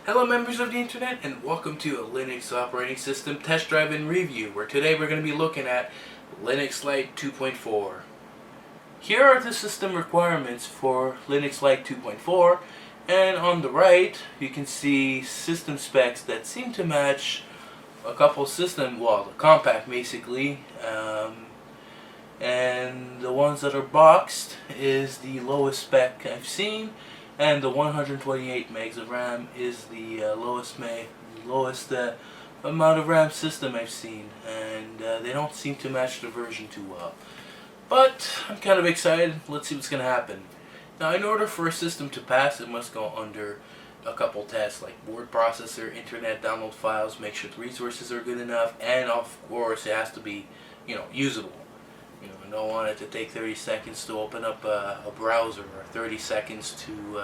Hello members of the internet, and welcome to a Linux operating system test drive and review, where today we're going to be looking at Linux Lite 2.4. Here are the system requirements for Linux Lite 2.4, and on the right you can see system specs that seem to match a couple the compact basically, and the ones that are boxed is the lowest spec I've seen, and the 128 megs of RAM is the lowest amount of RAM system I've seen, and they don't seem to match the version too well. But I'm kind of excited. Let's see what's going to happen. Now, in order for a system to pass, it must go under a couple tests like word processor, internet download files, make sure the resources are good enough, and of course it has to be, usable. I don't want it to take 30 seconds to open up a browser, or 30 seconds to,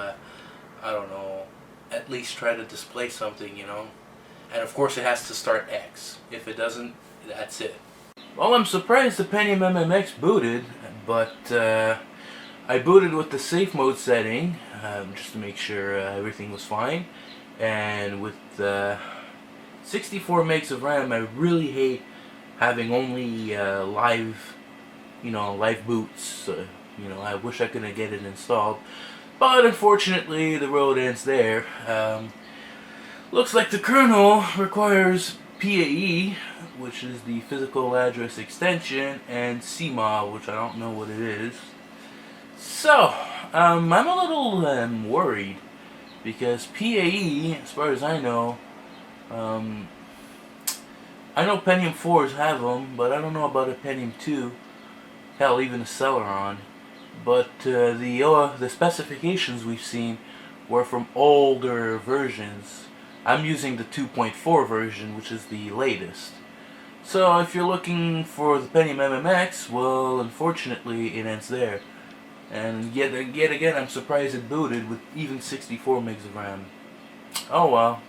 I don't know, at least try to display something, And of course it has to start X. If it doesn't, that's it. Well, I'm surprised the Pentium MMX booted, but I booted with the safe mode setting, just to make sure everything was fine. And with 64 megs of RAM, I really hate having only live boots. I wish I could get it installed, but unfortunately the road ends there. Looks like the kernel requires PAE, which is the physical address extension, and CMA, which I don't know what it is. So I'm a little worried, because PAE, as far as I know Pentium 4s have them, but I don't know about a Pentium 2. Hell, even a Celeron. But the specifications we've seen were from older versions. I'm using the 2.4 version, which is the latest. So if you're looking for the Pentium MMX, well, unfortunately, it ends there. And yet again, I'm surprised it booted with even 64 megs of RAM. Oh well.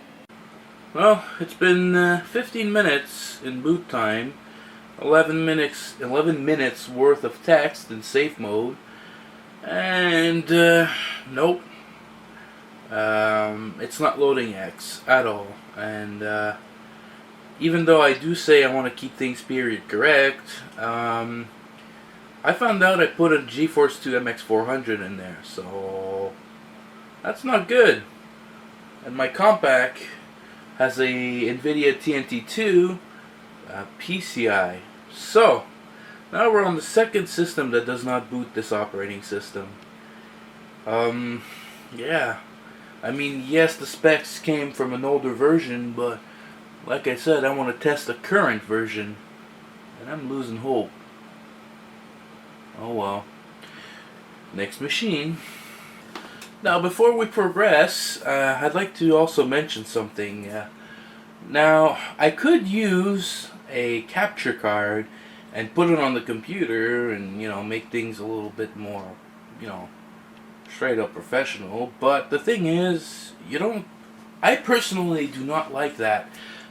Well, it's been 15 minutes in boot time. 11 minutes worth of text in safe mode, and nope, it's not loading X at all. And even though I do say I want to keep things period correct, I found out I put a GeForce 2 MX400 in there, so that's not good. And my compact has a NVIDIA TNT2 PCI. So, now we're on the second system that does not boot this operating system. Yeah. I mean, yes, the specs came from an older version, but like I said, I want to test the current version, and I'm losing hope. Oh well. Next machine. Now, before we progress, I'd like to also mention something. Now, I could use a capture card and put it on the computer and, make things a little bit more, straight up professional. But the thing is, I personally do not like that,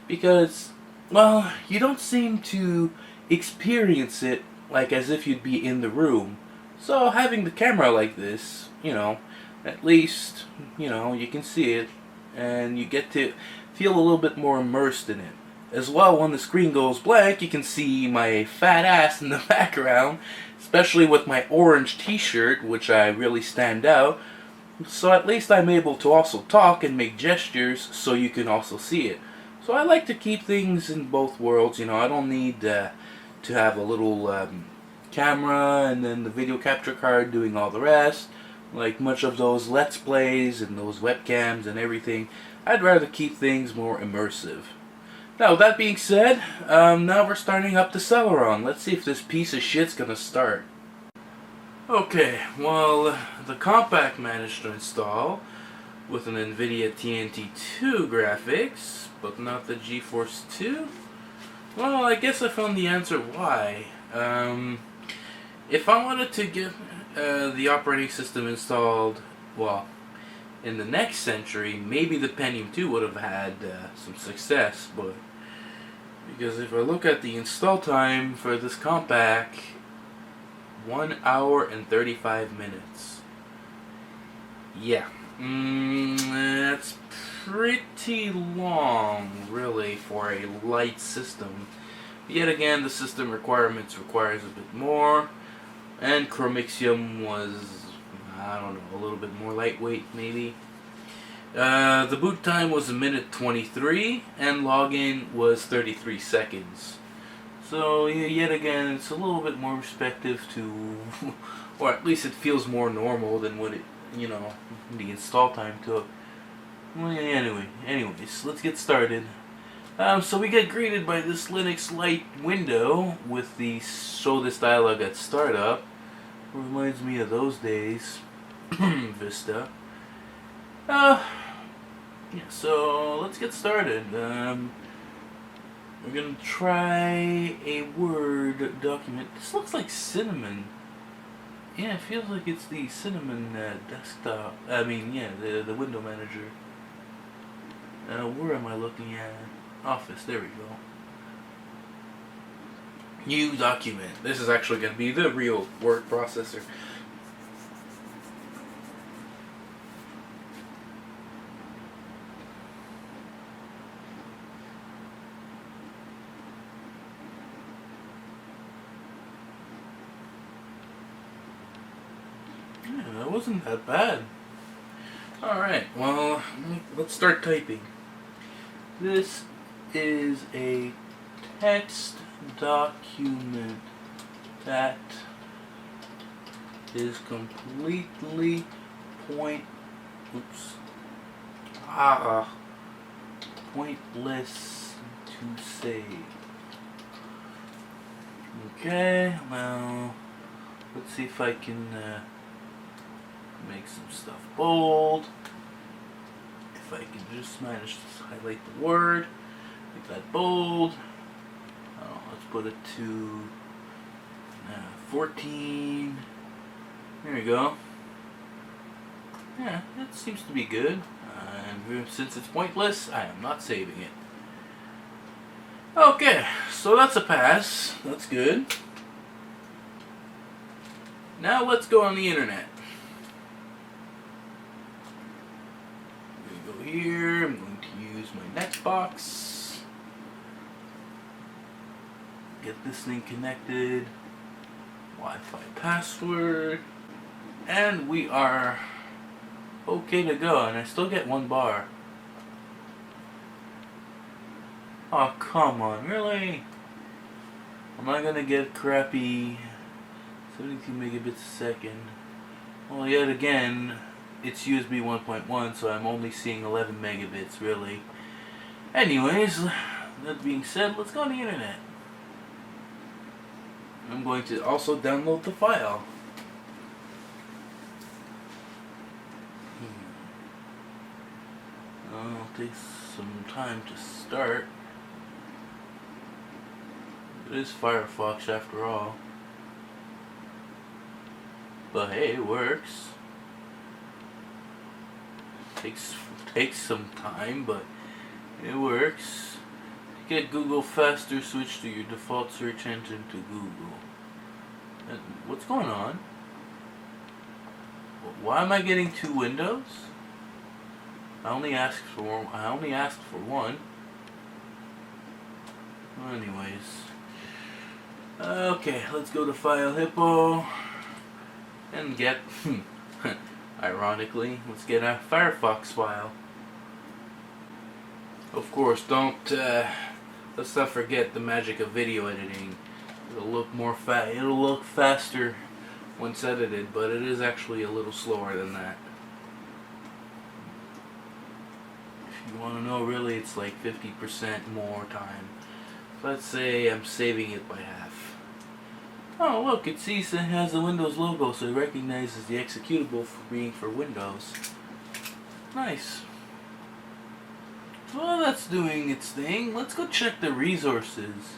because, well, you don't seem to experience it like as if you'd be in the room. So having the camera like this, at least, you can see it, and you get to feel a little bit more immersed in it. As well, when the screen goes blank, you can see my fat ass in the background, especially with my orange t-shirt, which I really stand out. So at least I'm able to also talk and make gestures, so you can also see it. So I like to keep things in both worlds. I don't need to have a little camera and then the video capture card doing all the rest, like much of those Let's Plays and those webcams and everything. I'd rather keep things more immersive. Now, with that being said, now we're starting up the Celeron. Let's see if this piece of shit's gonna start. Okay, well, the compact managed to install with an NVIDIA TNT2 graphics, but not the GeForce 2. Well, I guess I found the answer why. If I wanted to get the operating system installed, well, in the next century, maybe the Pentium 2 would have had some success, but because if I look at the install time for this compact, 1 hour and 35 minutes. Yeah, That's pretty long, really, for a light system. Yet again, the system requirements requires a bit more, and Chromixium was, I don't know, a little bit more lightweight, maybe. The boot time was 1:23, and login was 33 seconds. So, yet again, it's a little bit more respective to, or at least it feels more normal than what it, the install time took. Well, anyways, let's get started. So we get greeted by this Linux Lite window with the show this dialog at startup. Reminds me of those days. Vista. So let's get started. We're gonna try a Word document. This looks like Cinnamon. Yeah, it feels like it's the Cinnamon desktop. The window manager. Where am I looking at? Office, there we go. New document. This is actually going to be the real word processor. Yeah, that wasn't that bad. Alright, well, let's start typing. This is a text document that is completely pointless to save. Okay, well, let's see if I can make some stuff bold. If I can just manage to highlight the word, make that bold. Let's put it to 14. There we go. Yeah, that seems to be good. And since it's pointless, I am not saving it. Okay, so that's a pass. That's good. Now let's go on the internet. Here, I'm going to use my Nextbox. Get this thing connected. Wi-Fi password. And we are okay to go. And I still get 1 bar. Oh, come on, really? Am I gonna get crappy 72 megabits a second? Well, yet again, it's USB 1.1, so I'm only seeing 11 megabits, really. Anyways, that being said, let's go on the internet. I'm going to also download the file. It'll take some time to start. It is Firefox after all. But hey, it works. Takes some time, but it works. To get Google faster, switch to your default search engine to Google. What's going on? Why am I getting 2 windows? I only asked for one. Anyways. Okay, let's go to File Hippo and get ironically, let's get a Firefox file. Of course, let's not forget the magic of video editing. It'll look faster once edited, but it is actually a little slower than that. If you want to know, really, it's like 50% more time. Let's say I'm saving it by half. Oh, look, it sees it has the Windows logo, so it recognizes the executable for being for Windows. Nice. Well, that's doing its thing. Let's go check the resources.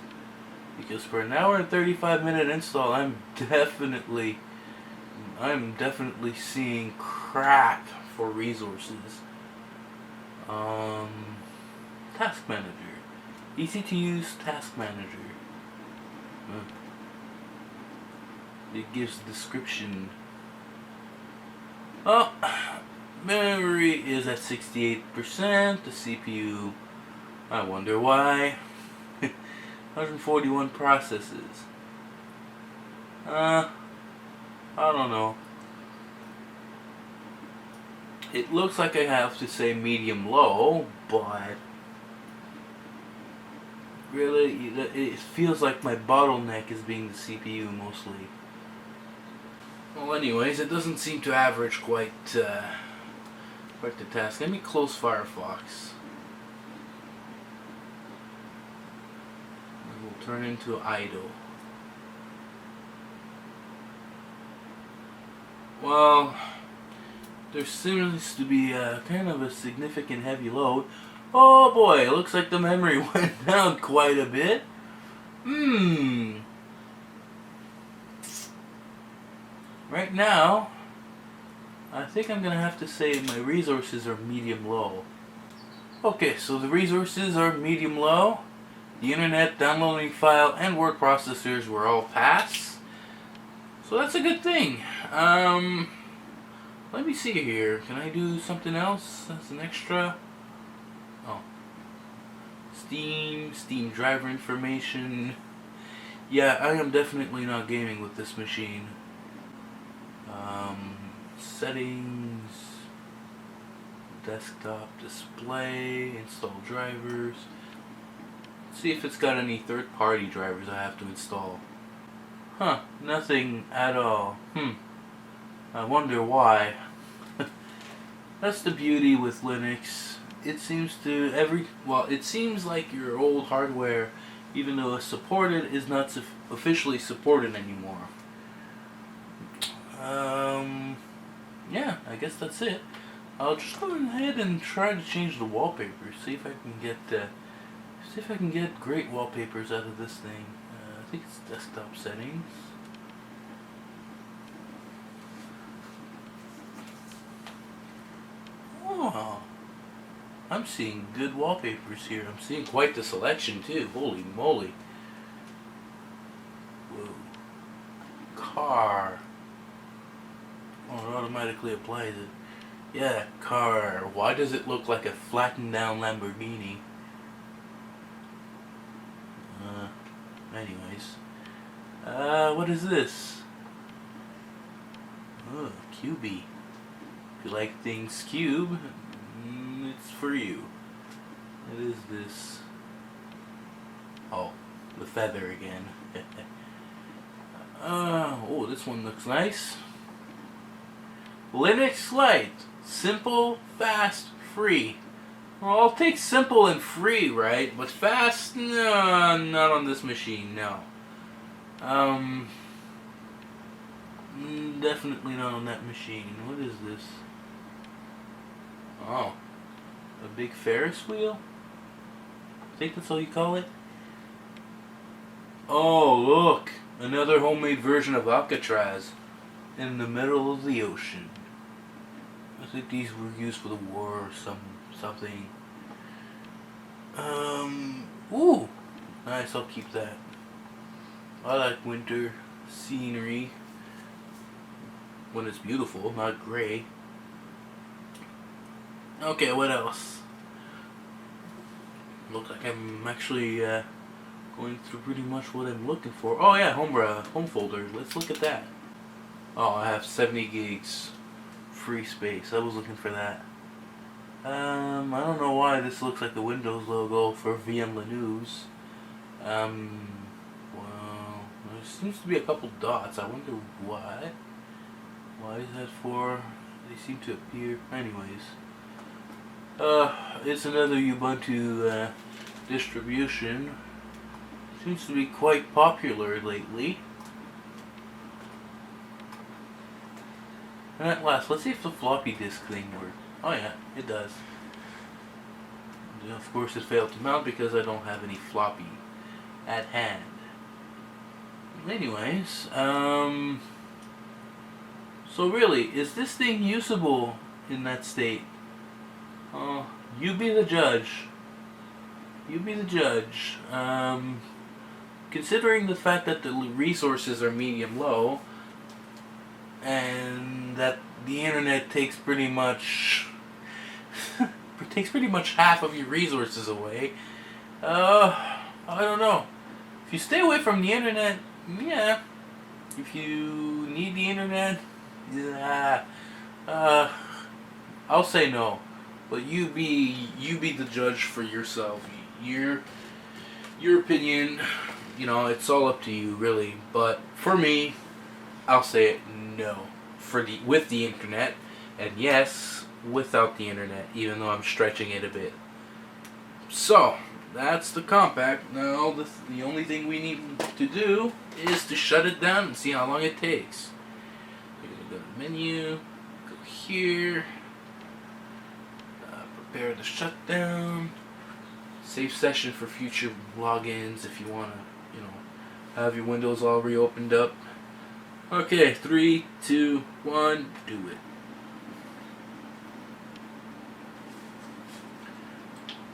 Because for an hour and 35-minute install, I'm definitely seeing crap for resources. Task Manager. Easy to use Task Manager. It gives description. Oh, Memory is at 68%. The CPU, I wonder why. 141 processes. I don't know. It looks like I have to say medium low, but really it feels like my bottleneck is being the CPU mostly. Well, anyways, it doesn't seem to average quite the task. Let me close Firefox. It will turn into idle. Well, there seems to be kind of a significant heavy load. Oh boy, it looks like the memory went down quite a bit. Right now, I think I'm going to have to say my resources are medium low. Okay, so the resources are medium low. The internet, downloading file, and word processors were all pass. So that's a good thing. Let me see here. Can I do something else? That's an extra. Oh. Steam driver information. Yeah, I am definitely not gaming with this machine. Settings, desktop display, install drivers. Let's see if it's got any third-party drivers I have to install. Huh, nothing at all. I wonder why. That's the beauty with Linux. It seems to it seems like your old hardware, even though it's supported, is not officially supported anymore. Yeah, I guess that's it. I'll just go ahead and try to change the wallpapers. See if I can get great wallpapers out of this thing. I think it's desktop settings. Oh, I'm seeing good wallpapers here. I'm seeing quite the selection too. Holy moly! Whoa. Car. Oh, it automatically applies it. Yeah, car. Why does it look like a flattened down Lamborghini? Anyways. What is this? Oh, QB. If you like things cube, it's for you. What is this? Oh, the feather again. Oh, this one looks nice. Linux Lite. Simple, fast, free. Well, I'll take simple and free, right? But fast? No, not on this machine, no. Definitely not on that machine. What is this? Oh, a big Ferris wheel? I think that's all you call it? Oh, look! Another homemade version of Alcatraz in the middle of the ocean. I think these were used for the war or something. Ooh! Nice, I'll keep that. I like winter scenery when it's beautiful, not gray. Okay, what else? Looks like I'm actually going through pretty much what I'm looking for. Oh yeah, home folder. Let's look at that. Oh, I have 70 gigs free space. I was looking for that. I don't know why this looks like the Windows logo for VM Linux. Well, there seems to be a couple dots. I wonder why. Why is that for? They seem to appear. Anyways. It's another Ubuntu distribution. Seems to be quite popular lately. And at last, let's see if the floppy disk thing works. Oh yeah, it does. And of course it failed to mount because I don't have any floppy at hand. Anyways, so really, is this thing usable in that state? You be the judge. You be the judge. Considering the fact that the resources are medium low, and that the internet takes pretty much half of your resources away. I don't know. If you stay away from the internet, yeah. If you need the internet, yeah. I'll say no. But you be the judge for yourself. Your opinion, it's all up to you, really. But for me, I'll say it no. With the internet, and yes, without the internet, even though I'm stretching it a bit. So, that's the compact. Now, the only thing we need to do is to shut it down and see how long it takes. We're going to go to menu, go here, prepare the shutdown, save session for future logins if you want to, have your windows all reopened up. Okay, 3, 2, 1, do it.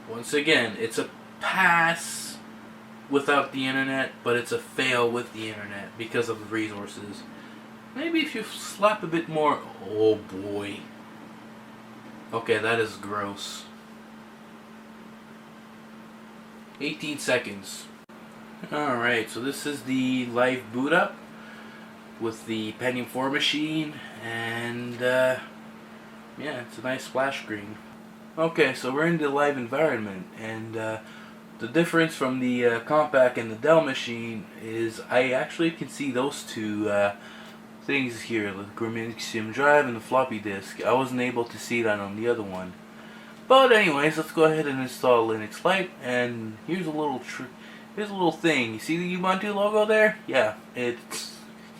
Once again, it's a pass without the internet, but it's a fail with the internet because of the resources. Maybe if you slap a bit more. Oh boy. Okay, that is gross. 18 seconds. Alright, so this is the live boot up with the Pentium 4 machine, and yeah, it's a nice splash screen. Okay, so we're in the live environment, and the difference from the compact and the Dell machine is I actually can see those two things here, the Pentium drive and the floppy disk. I wasn't able to see that on the other one. But anyways, let's go ahead and install Linux Lite, and here's a little thing. You see the Ubuntu logo there? Yeah,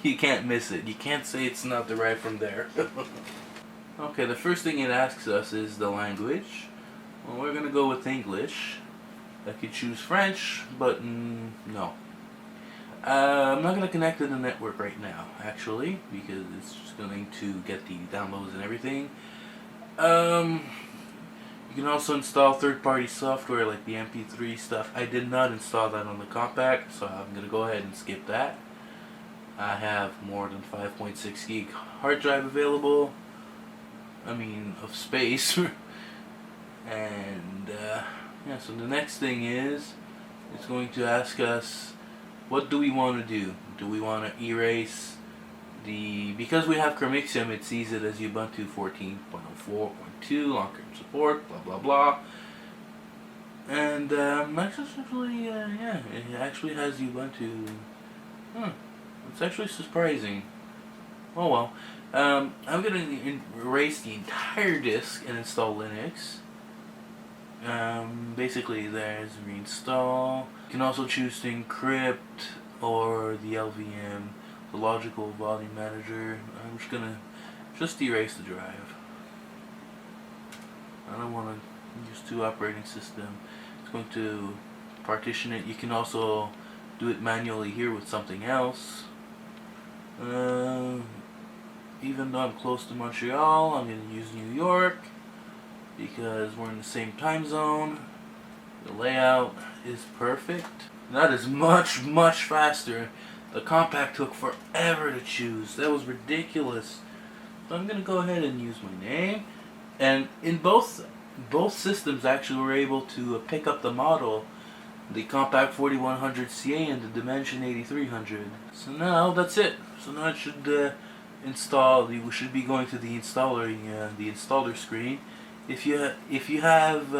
you can't miss it. You can't say it's not derived from there. Okay, the first thing it asks us is the language. Well, we're gonna go with English. I could choose French, but no. I'm not gonna connect to the network right now, actually, because it's just going to get the downloads and everything. You can also install third-party software like the MP3 stuff. I did not install that on the compact, so I'm gonna go ahead and skip that. I have more than 5.6 gig hard drive available. Of space. And yeah, so the next thing is, it's going to ask us, what do we want to do? Do we want to erase because we have Chromixium, it sees it as Ubuntu 14.04.2, long-term support, blah blah blah. And actually, yeah, it actually has Ubuntu. It's actually surprising. Oh well. I'm going to erase the entire disk and install Linux. Basically, there's reinstall. You can also choose to encrypt or the LVM, the logical volume manager. I'm just going to erase the drive. I don't want to use two operating system. It's going to partition it. You can also do it manually here with something else. Even though I'm close to Montreal, I'm going to use New York because we're in the same time zone. The layout is perfect. That is much, much faster. The compact took forever to choose. That was ridiculous. So I'm going to go ahead and use my name. And in both systems actually were able to pick up the model, the Compact 4100 CA and the Dimension 8300. So now that's it. So now it should install. We should be going to the installer screen. If you have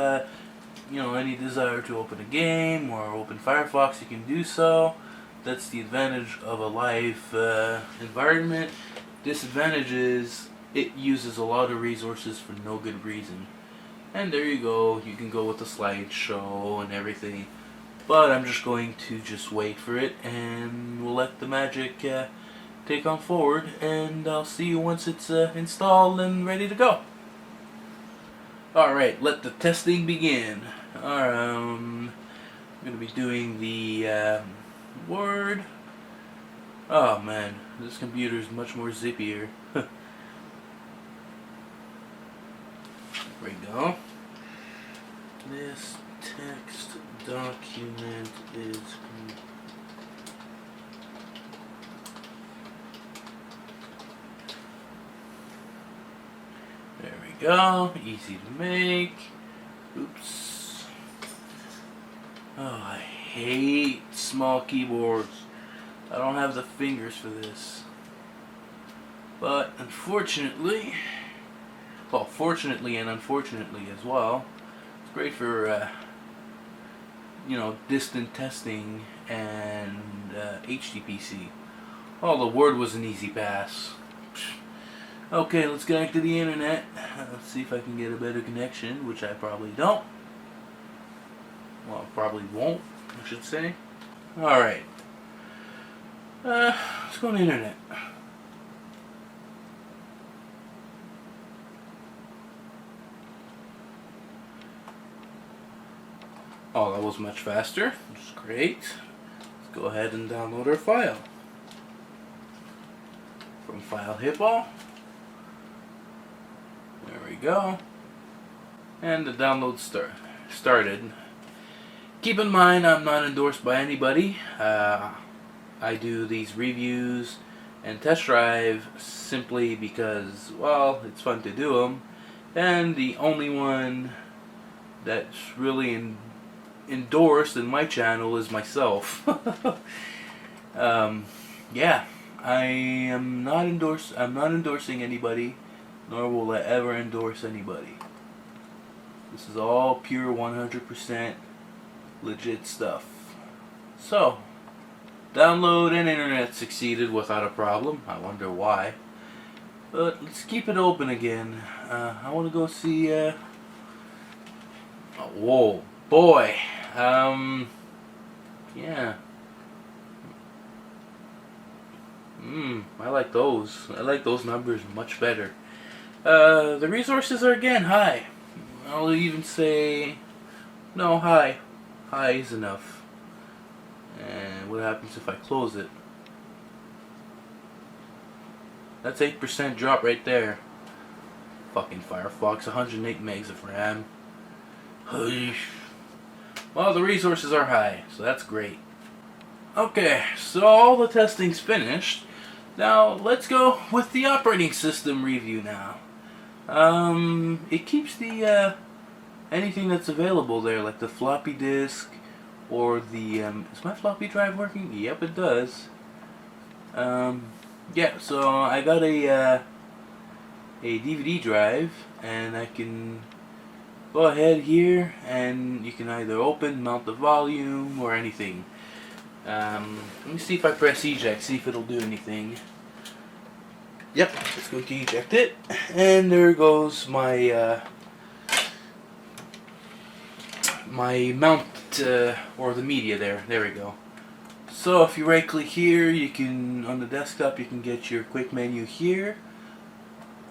any desire to open a game or open Firefox, you can do so. That's the advantage of a live environment. Disadvantage is it uses a lot of resources for no good reason. And there you go. You can go with the slideshow and everything. But I'm just going to wait for it, and we'll let the magic take on forward, and I'll see you once it's installed and ready to go. Alright, let the testing begin. I'm going to be doing the Word. Oh man, this computer is much more zippier. There we go. This text document is we go. Easy to make. Oops. Oh, I hate small keyboards. I don't have the fingers for this. But unfortunately, well, fortunately and unfortunately as well, it's great for distant testing and HTPC. Oh, the Word was an easy pass. Okay, let's connect to the internet. Let's see if I can get a better connection, which I probably don't. Well, probably won't, I should say. Alright. Let's go on the internet. Oh, that was much faster, which is great. Let's go ahead and download our file. From File Hippo. There we go. And the download started. Keep in mind, I'm not endorsed by anybody. I do these reviews and test drive simply because, well, it's fun to do them. And the only one that's really endorsed in my channel is myself. Yeah, I'm not endorsing anybody, nor will I ever endorse anybody. This is all pure 100% legit stuff. So, download and internet succeeded without a problem. I wonder why. But let's keep it open again. I want to go see. Oh, whoa, boy. Yeah. I like those. I like those numbers much better. The resources are again high. I'll even say, no, high. High is enough. And what happens if I close it? That's 8% drop right there. Fucking Firefox, 108 megs of RAM. Well, the resources are high, so that's great. Okay, so all the testing's finished. Now, let's go with the operating system review now. It keeps the, anything that's available there, like the floppy disk, or the, is my floppy drive working? Yep, it does. Yeah, so I got a DVD drive, and I can go ahead here, and you can either open, mount the volume, or anything. Let me see if I press eject, see if it'll do anything. Yep, let's go to eject it, and there goes my my mount, or the media there. There we go. So if you right click here, you can, on the desktop, you can get your quick menu here.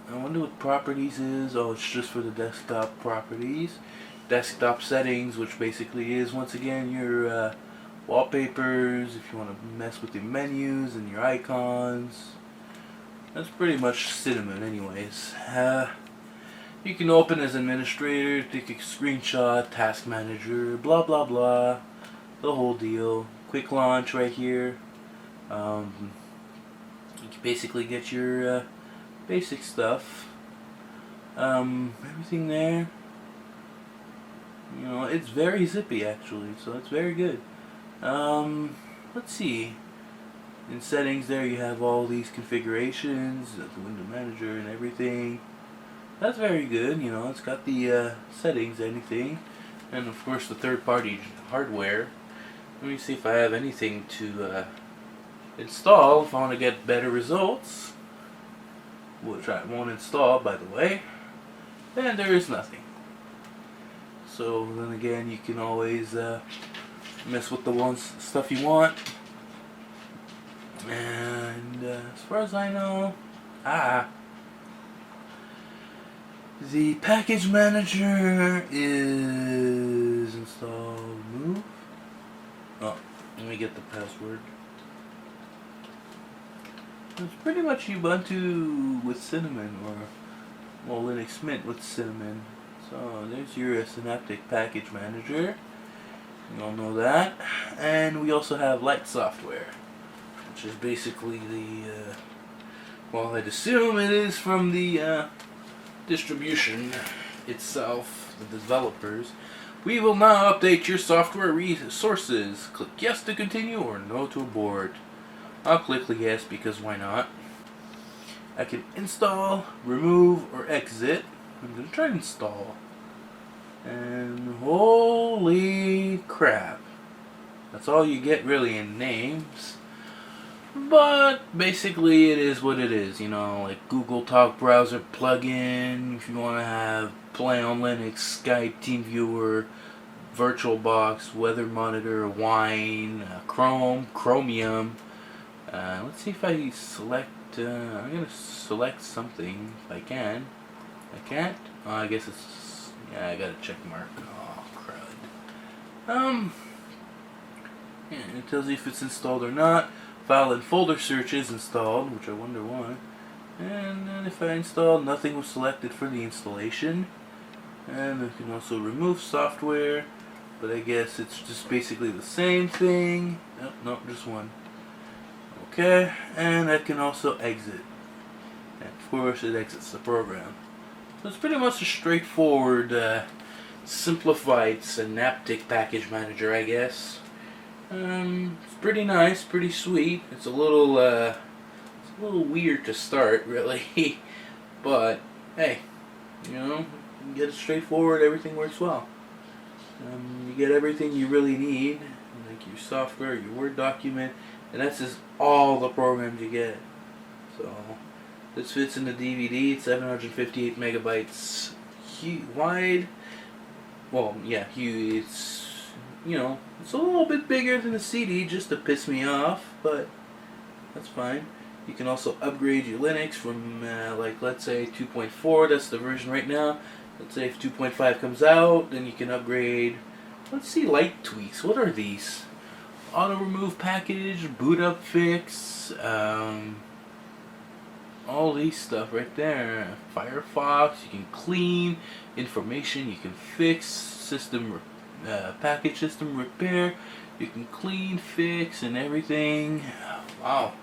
I wonder what properties is. Oh, it's just for the desktop properties. Desktop settings, which basically is, once again, your wallpapers, if you want to mess with your menus and your icons. That's pretty much Cinnamon anyways. You can open as administrator, take a screenshot, task manager, blah blah blah, the whole deal. Quick launch right here. You can basically get your basic stuff. Everything there. You know, it's very zippy actually, so it's very good. Let's see. In settings there you have all these configurations, the window manager and everything. That's very good, you know, it's got the settings, anything. And of course the third-party hardware. Let me see if I have anything to install if I want to get better results. Which I won't install, by the way. And there is nothing. So then again, you can always mess with the stuff you want. And as far as I know, the package manager is installed. Move. Oh, let me get the password. It's pretty much Ubuntu with Cinnamon, or well, Linux Mint with Cinnamon. So there's your Synaptic package manager. You all know that. And we also have Lite software, which is basically the well, I'd assume it is from the distribution itself, the developers. We will now update your software resources. Click yes to continue or no to abort. I'll click yes because why not? I can install, remove, or exit. I'm going to try to install. And holy crap. That's all you get really in names. But basically it is what it is, you know, like Google Talk Browser plugin, if you want to have Play on Linux, Skype, TeamViewer, VirtualBox, Weather Monitor, Wine, Chrome, Chromium. Let's see if I select, I'm going to select something if I can. I can't? Oh, I guess it's, yeah, I got a check mark. Oh, crud. Yeah, it tells you if it's installed or not. File and folder search is installed, which I wonder why. And then if I install, nothing was selected for the installation. And I can also remove software, but I guess it's just basically the same thing. Oh, no, just one. Okay, and I can also exit. And of course it exits the program. So it's pretty much a straightforward, simplified synaptic package manager, I guess. It's pretty nice, pretty sweet. It's a little weird to start, really, but hey, you know, you get it straightforward. Everything works well. You get everything you really need, like your software, your Word document, and that's just all the programs you get. So this fits in the DVD. It's 758 megabytes wide. Well, yeah, it's, you know, it's a little bit bigger than the CD just to piss me off, but that's fine. You can also upgrade your Linux from, like, let's say 2.4, that's the version right now. Let's say if 2.5 comes out, then you can upgrade. Let's see, light tweaks. What are these? Auto remove package, boot up fix, all these stuff right there. Firefox, you can clean, information, you can fix, system package system repair, you can clean, fix, and everything. Wow.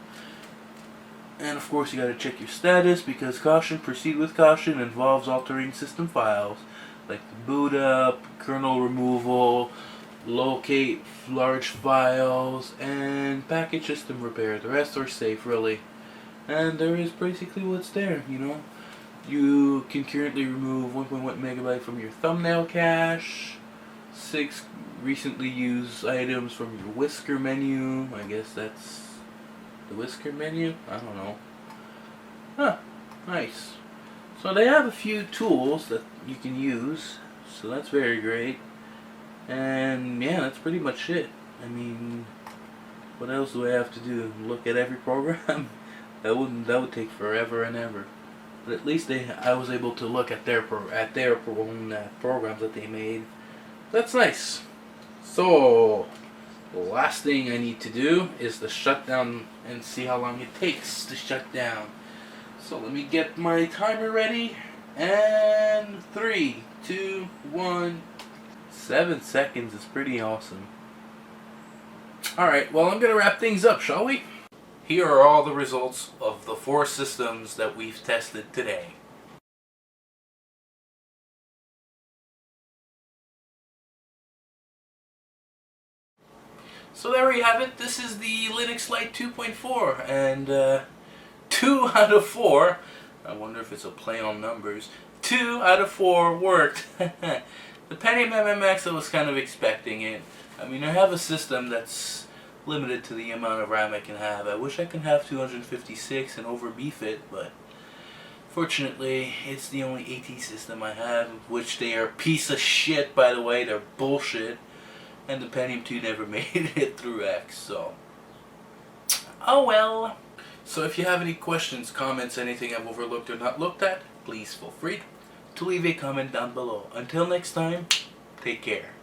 And of course you gotta check your status, because caution, proceed with caution, involves altering system files like the boot up, kernel removal, locate large files, and package system repair. The rest are safe, really. And there is basically what's there, you know. You can currently remove 1.1 megabyte from your thumbnail cache, 6 recently used items from your whisker menu. I guess that's the whisker menu? I don't know. Huh, nice. So they have a few tools that you can use, so that's very great. And yeah, that's pretty much it. I mean, what else do I have to do? Look at every program? That would take forever and ever. But at least I was able to look at their own programs that they made. That's nice. So the last thing I need to do is to shut down and see how long it takes to shut down. So let me get my timer ready. And 3, 2, 1. 7 seconds is pretty awesome. Alright, well, I'm going to wrap things up, shall we? Here are all the results of the 4 systems that we've tested today. So there we have it. This is the Linux Lite 2.4, and 2 out of 4, I wonder if it's a play on numbers, 2 out of 4 worked. The Pentium MMX, I was kind of expecting it. I mean, I have a system that's limited to the amount of RAM I can have. I wish I could have 256 and overbeef it, but fortunately, it's the only AT system I have, which they are a piece of shit, by the way. They're bullshit. And the Pentium 2 never made it through X, so oh well. So if you have any questions, comments, anything I've overlooked or not looked at, please feel free to leave a comment down below. Until next time, take care.